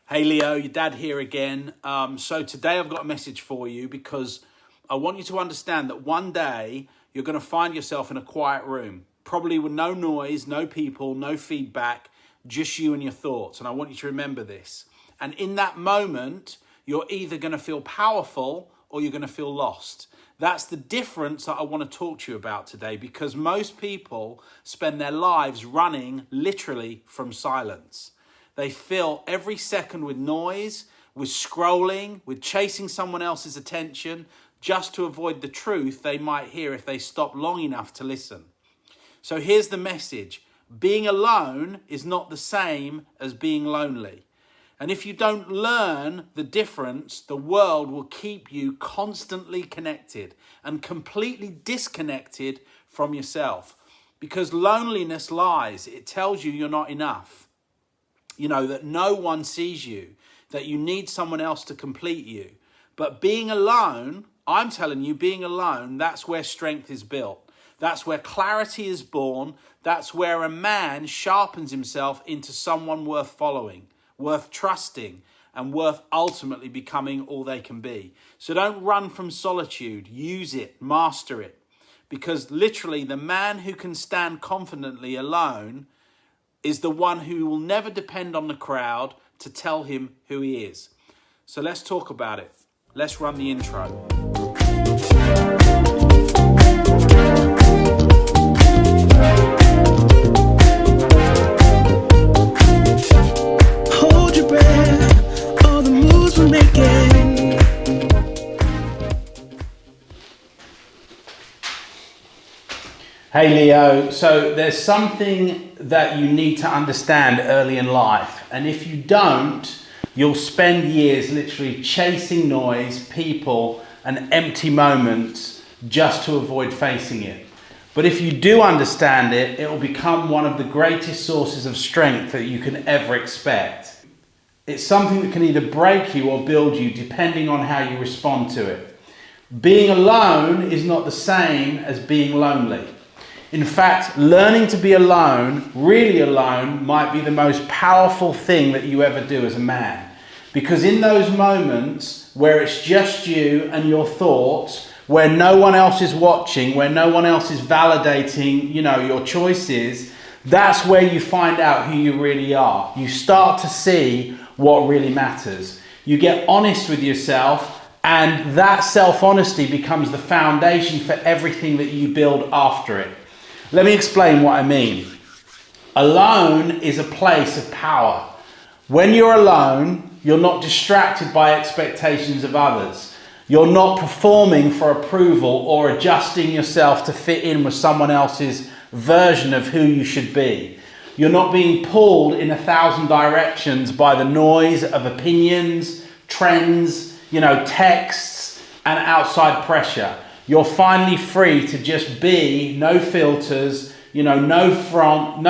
Hey Leo, your dad here again. So today I've got a message for you because I want you to understand that one day you're going to find yourself in a quiet room, probably with no noise, no people, no feedback, just you and your thoughts. And I want you to remember this. And in that moment, you're either going to feel powerful or you're going to feel lost. That's the difference that I want to talk to you about today, because most people spend their lives running literally from silence. They fill every second with noise, with scrolling, with chasing someone else's attention, just to avoid the truth they might hear if they stop long enough to listen. So here's the message. Being alone is not the same as being lonely. And if you don't learn the difference, the world will keep you constantly connected and completely disconnected from yourself. Because loneliness lies. It tells you you're not enough. You know, that no one sees you, that you need someone else to complete you. But being alone, I'm telling you, being alone, that's where strength is built. That's where clarity is born. That's where a man sharpens himself into someone worth following, worth trusting, and worth ultimately becoming all they can be. So don't run from solitude. Use it, master it. Because literally the man who can stand confidently alone is the one who will never depend on the crowd to tell him who he is. So let's talk about it. Let's run the intro. Hold your breath, all the moves we're making. Hey Leo, so there's something that you need to understand early in life. And if you don't, you'll spend years literally chasing noise, people, and empty moments just to avoid facing it. But if you do understand it, it will become one of the greatest sources of strength that you can ever expect. It's something that can either break you or build you depending on how you respond to it. Being alone is not the same as being lonely. In fact, learning to be alone, really alone, might be the most powerful thing that you ever do as a man. Because in those moments where it's just you and your thoughts, where no one else is watching, where no one else is validating, your choices, that's where you find out who you really are. You start to see what really matters. You get honest with yourself, and that self-honesty becomes the foundation for everything that you build after it. Let me explain what I mean. Alone is a place of power. When you're alone, you're not distracted by expectations of others. You're not performing for approval or adjusting yourself to fit in with someone else's version of who you should be. You're not being pulled in 1,000 directions by the noise of opinions, trends, texts, and outside pressure. You're finally free to just be, no filters, no front,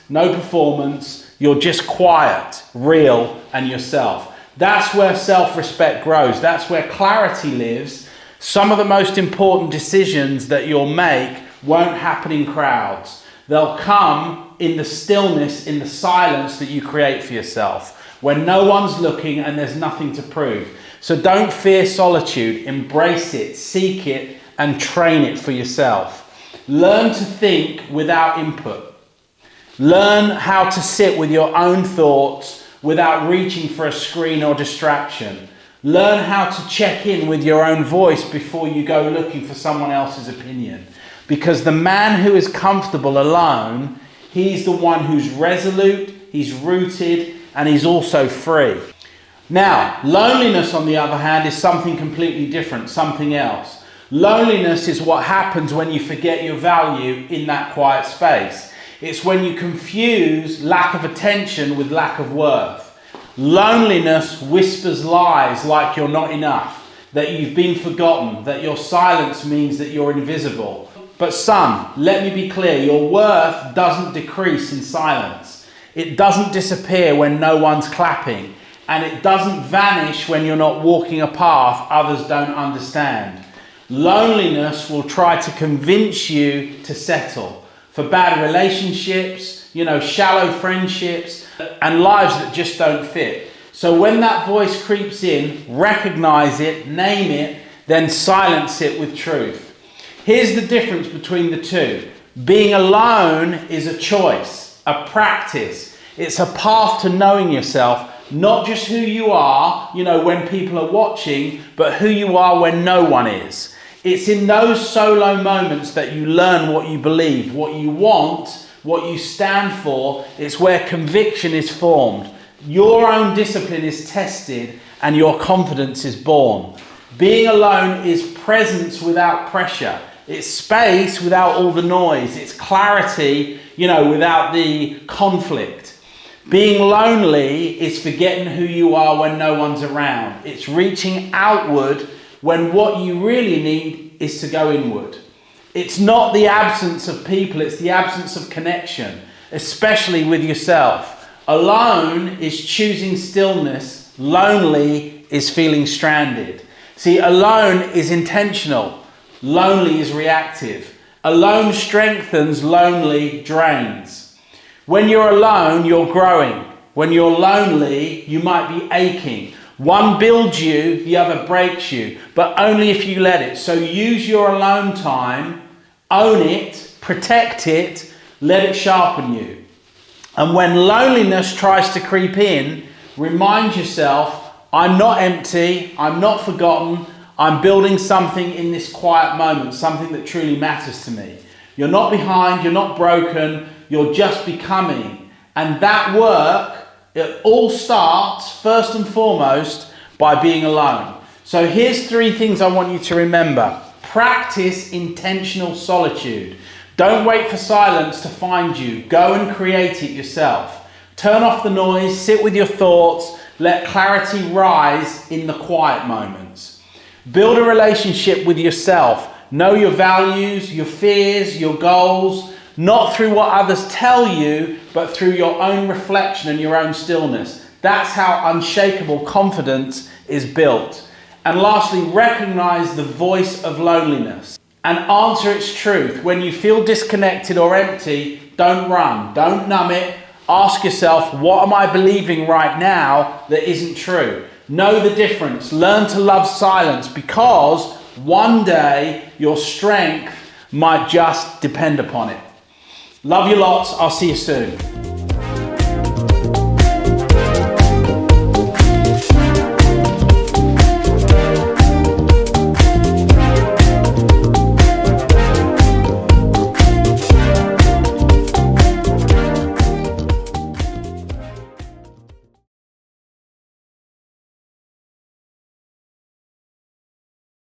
no performance. You're just quiet, real, and yourself. That's where self-respect grows. That's where clarity lives. Some of the most important decisions that you'll make won't happen in crowds. They'll come in the stillness, in the silence that you create for yourself, when no one's looking and there's nothing to prove. So don't fear solitude, embrace it, seek it, and train it for yourself. Learn to think without input. Learn how to sit with your own thoughts without reaching for a screen or distraction. Learn how to check in with your own voice before you go looking for someone else's opinion. Because the man who is comfortable alone, he's the one who's resolute, he's rooted, and he's also free. Now, loneliness, on the other hand, is something completely different, something else. Loneliness is what happens when you forget your value in that quiet space. It's when you confuse lack of attention with lack of worth. Loneliness whispers lies like you're not enough, that you've been forgotten, that your silence means that you're invisible. But son, let me be clear, your worth doesn't decrease in silence. It doesn't disappear when no one's clapping. And it doesn't vanish when you're not walking a path others don't understand. Loneliness will try to convince you to settle for bad relationships, shallow friendships, and lives that just don't fit. So when that voice creeps in, recognize it, name it, then silence it with truth. Here's the difference between the two. Being alone is a choice, a practice. It's a path to knowing yourself, not just who you are, when people are watching, but who you are when no one is. It's in those solo moments that you learn what you believe, what you want, what you stand for. It's where conviction is formed. Your own discipline is tested and your confidence is born. Being alone is presence without pressure. It's space without all the noise. It's clarity, without the conflict. Being lonely is forgetting who you are when no one's around. It's reaching outward when what you really need is to go inward. It's not the absence of people, it's the absence of connection, especially with yourself. Alone is choosing stillness. Lonely is feeling stranded. See, alone is intentional. Lonely is reactive. Alone strengthens, lonely drains. When you're alone, you're growing. When you're lonely, you might be aching. One builds you, the other breaks you, but only if you let it. So use your alone time, own it, protect it, let it sharpen you. And when loneliness tries to creep in, remind yourself, I'm not empty, I'm not forgotten, I'm building something in this quiet moment, something that truly matters to me. You're not behind, you're not broken, you're just becoming. And that work, it all starts first and foremost by being alone. So here's 3 things I want you to remember. Practice intentional solitude. Don't wait for silence to find you. Go and create it yourself. Turn off the noise, sit with your thoughts, let clarity rise in the quiet moments. Build a relationship with yourself. Know your values, your fears, your goals, not through what others tell you, but through your own reflection and your own stillness. That's how unshakable confidence is built. And lastly, recognize the voice of loneliness and answer its truth. When you feel disconnected or empty, don't run, don't numb it. Ask yourself, what am I believing right now that isn't true? Know the difference. Learn to love silence, because one day your strength might just depend upon it. Love you lots. I'll see you soon.